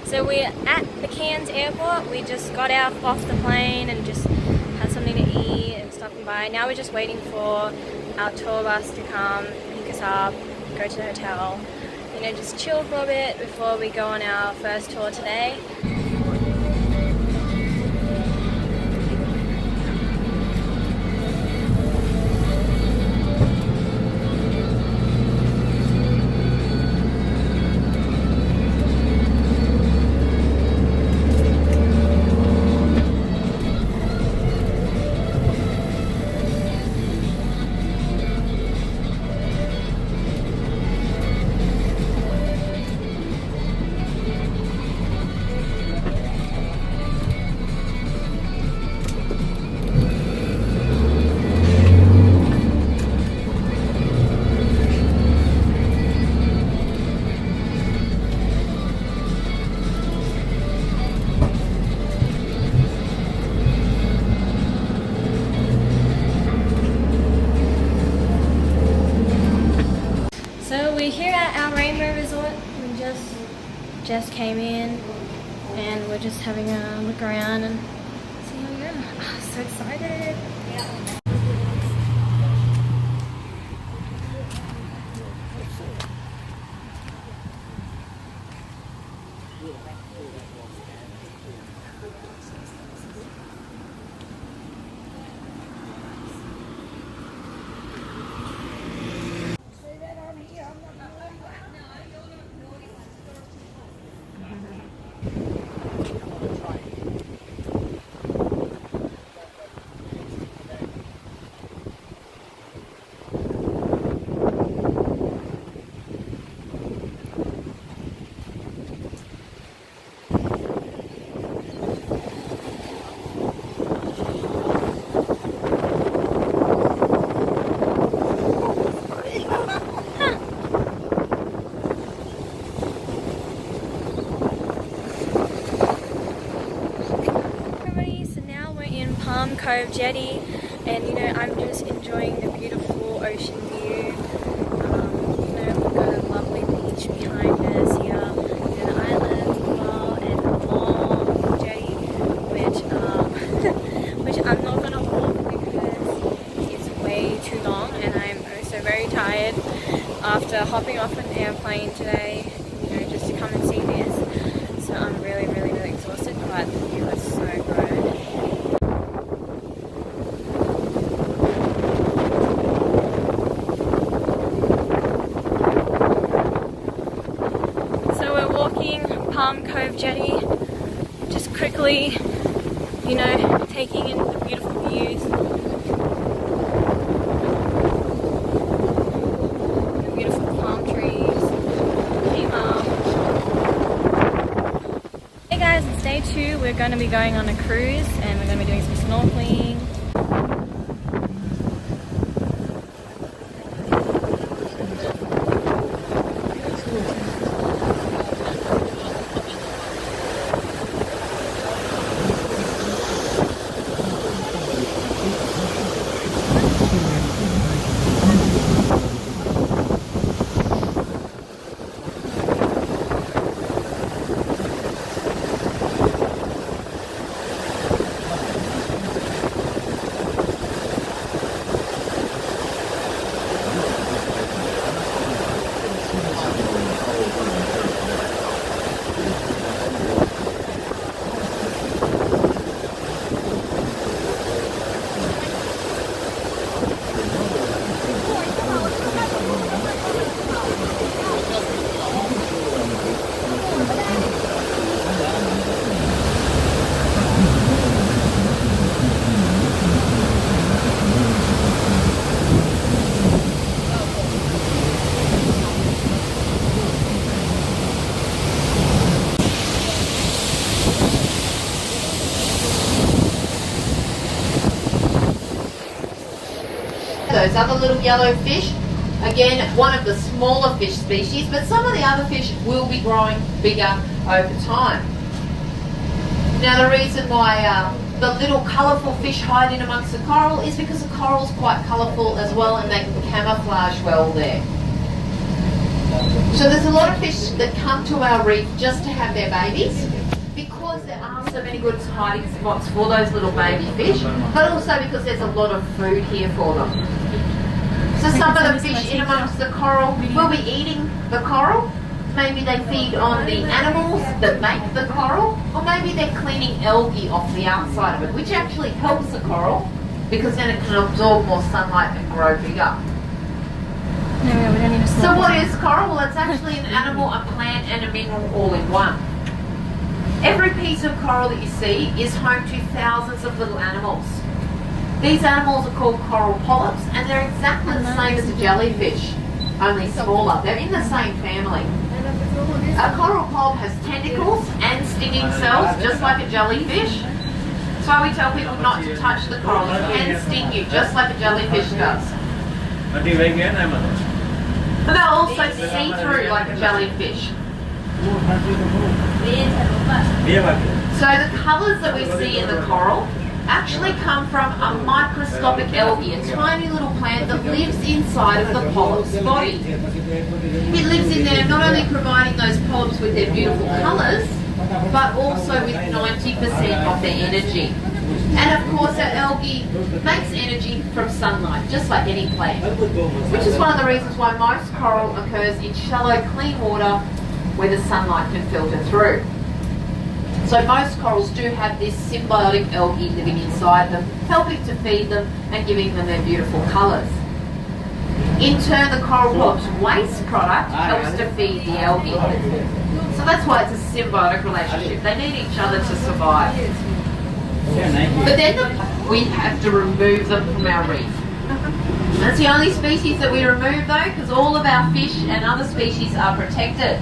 So we're at the Cairns airport. We just got off the plane and just had something to eat and stopping by. Now we're just waiting for our tour bus to come, pick us up, go to the hotel. You know, just chill for a bit before we go on our first tour today. So we're here at our Rainbow Resort. We just came in and we're just having a look around and see how we go. Oh, so excited. Yeah. Cove Jetty, and you know, I'm just enjoying the beautiful ocean view. You know, we've got a lovely beach behind us here, and an island as well, and a long jetty, which I'm not gonna walk because it's way too long, and I'm also very tired after hopping off an airplane today. You know, just to come and see this. So I'm really exhausted, but the view is so good. Cove Jetty, just quickly, you know, taking in the beautiful views, the beautiful palm trees, Hey guys, it's day 2. We're going to be going on a cruise and we're going to be doing some snorkeling. Those other little yellow fish, again, one of the smaller fish species, but some of the other fish will be growing bigger over time. Now the reason why the little colourful fish hide in amongst the coral is because the coral's quite colourful as well, and they can camouflage well there. So there's a lot of fish that come to our reef just to have their babies, because there are so many good hiding spots for those little baby fish, but also because there's a lot of food here for them. So some of the fish in amongst the coral will be eating the coral. Maybe they feed on the animals that make the coral, or maybe they're cleaning algae off the outside of it, which actually helps the coral because then it can absorb more sunlight and grow bigger. No, we don't need to So what is coral? Well, it's actually an animal, a plant and a mineral all in one. Every piece of coral that you see is home to thousands of little animals. These animals are called coral polyps, and they're exactly the same as a jellyfish, only smaller. They're in the same family. A coral polyp has tentacles and stinging cells, just like a jellyfish. That's why we tell people not to touch the coral. It can sting you, just like a jellyfish does. And they'll also see through like a jellyfish. So the colours that we see in the coral actually come from a microscopic algae, a tiny little plant that lives inside of the polyp's body. It lives in there not only providing those polyps with their beautiful colours, but also with 90% of their energy. And of course our algae makes energy from sunlight, just like any plant, which is one of the reasons why most coral occurs in shallow, clean water where the sunlight can filter through. So most corals do have this symbiotic algae living inside them, helping to feed them and giving them their beautiful colours. In turn, the coral polyp's waste product helps to feed the algae. So that's why it's a symbiotic relationship. They need each other to survive. But then we have to remove them from our reef. That's the only species that we remove though, because all of our fish and other species are protected.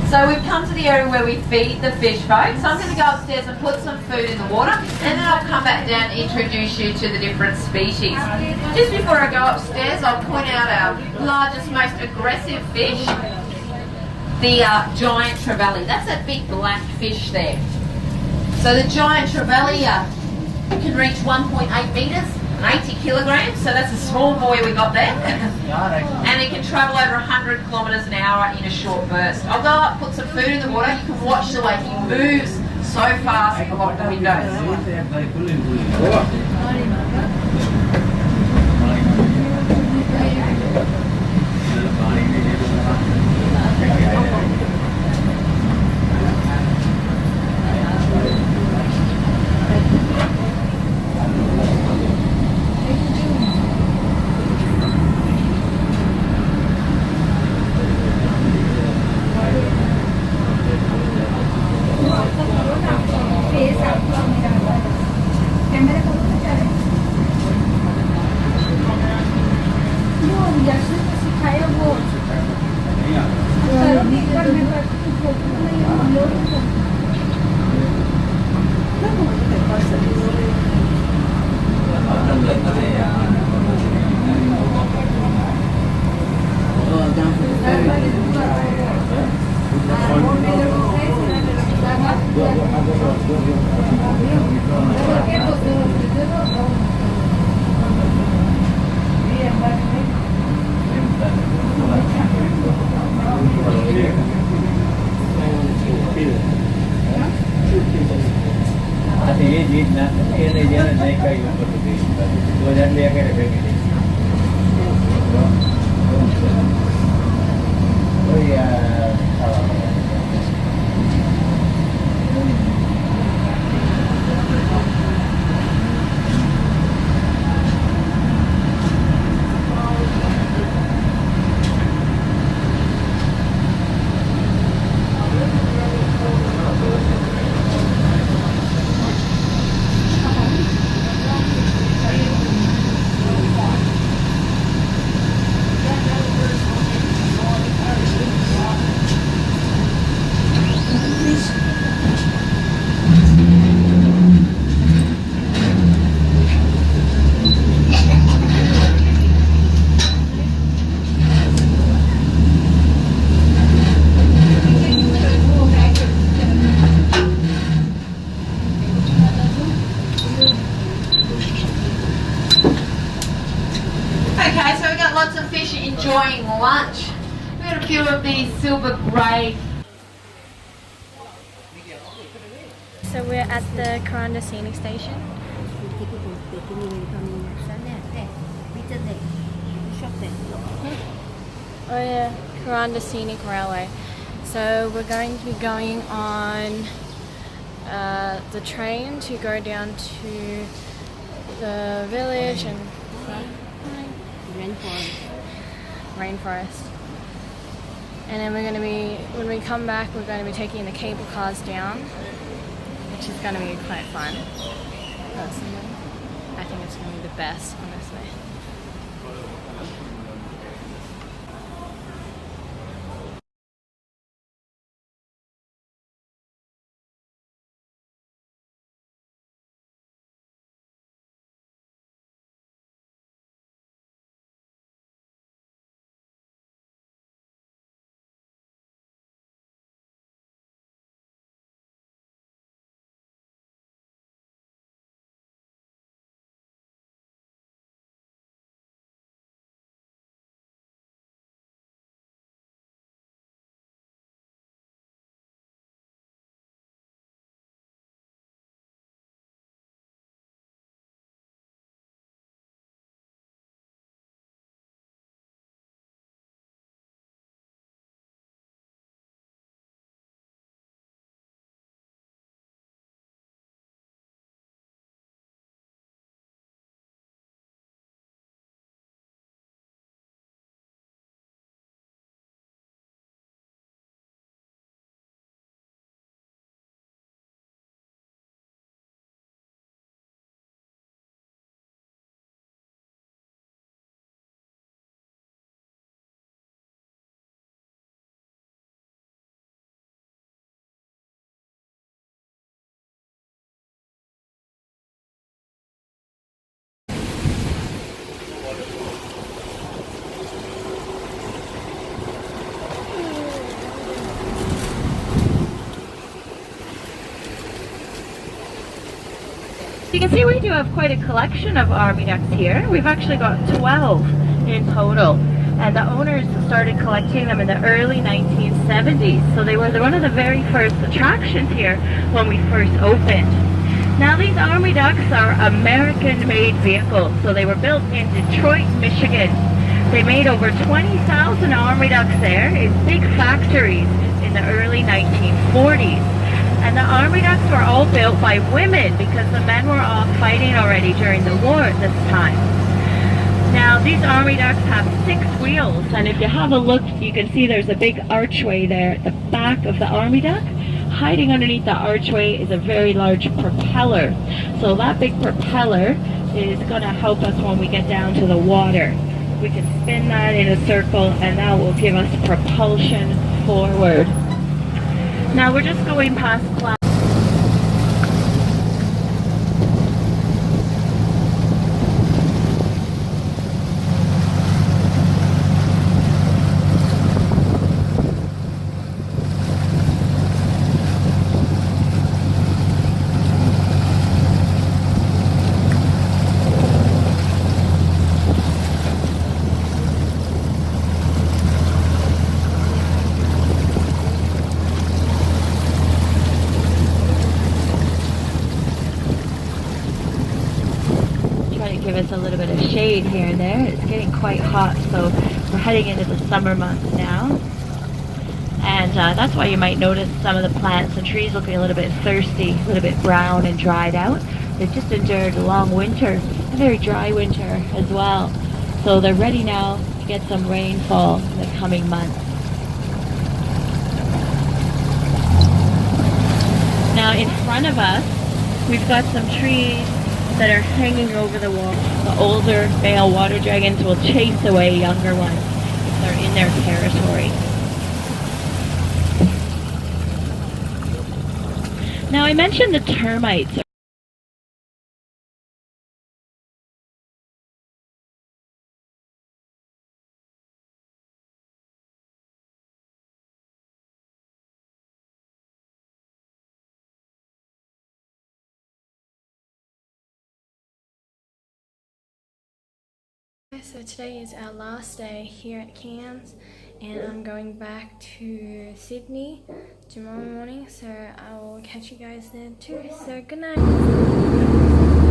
So we've come to the area where we feed the fish folks. So I'm going to go upstairs and put some food in the water, and then I'll come back down and introduce you to the different species. Just before I go upstairs, I'll point out our largest, most aggressive fish, the giant trevally. That's that big black fish there. So the giant trevally can reach 1.8 metres, 80 kilograms, so that's a small boy we got there. And it can travel over 100 kilometres an hour in a short burst. I'll go up, put some food in the water. You can watch the way he moves so fast along the windows. silver grey. So we're at the Cairns Scenic Station. Oh yeah, Cairns Scenic Railway. So we're going to be going on the train to go down to the village and rainforest. And then we're going to be, when we come back, we're going to be taking the cable cars down, which is going to be quite fun. Personally, I think it's going to be the best, honestly. You can see we do have quite a collection of army ducks here. We've actually got 12 in total, and the owners started collecting them in the early 1970s, so they were one of the very first attractions here when we first opened. Now these army ducks are American-made vehicles, so they were built in Detroit, Michigan. They made over 20,000 army ducks there in big factories in the early 1940s. And the army ducks were all built by women because the men were off fighting already during the war at this time. Now these army ducks have 6 wheels, and if you have a look, you can see there's a big archway there at the back of the army duck. Hiding underneath the archway is a very large propeller. So that big propeller is going to help us when we get down to the water. We can spin that in a circle, and that will give us propulsion forward. Now we're just going past class. Give us a little bit of shade here and there. It's getting quite hot, so we're heading into the summer months now, and that's why you might notice some of the plants and trees looking a little bit thirsty, a little bit brown and dried out. They've just endured a long winter, a very dry winter as well, so they're ready now to get some rainfall in the coming months. Now in front of us we've got some trees that are hanging over the wall. The older male water dragons will chase away younger ones if they're in their territory. Now I mentioned the termites. So today is our last day here at Cairns. and I'm going back to Sydney tomorrow morning, so I will catch you guys then too. So good night.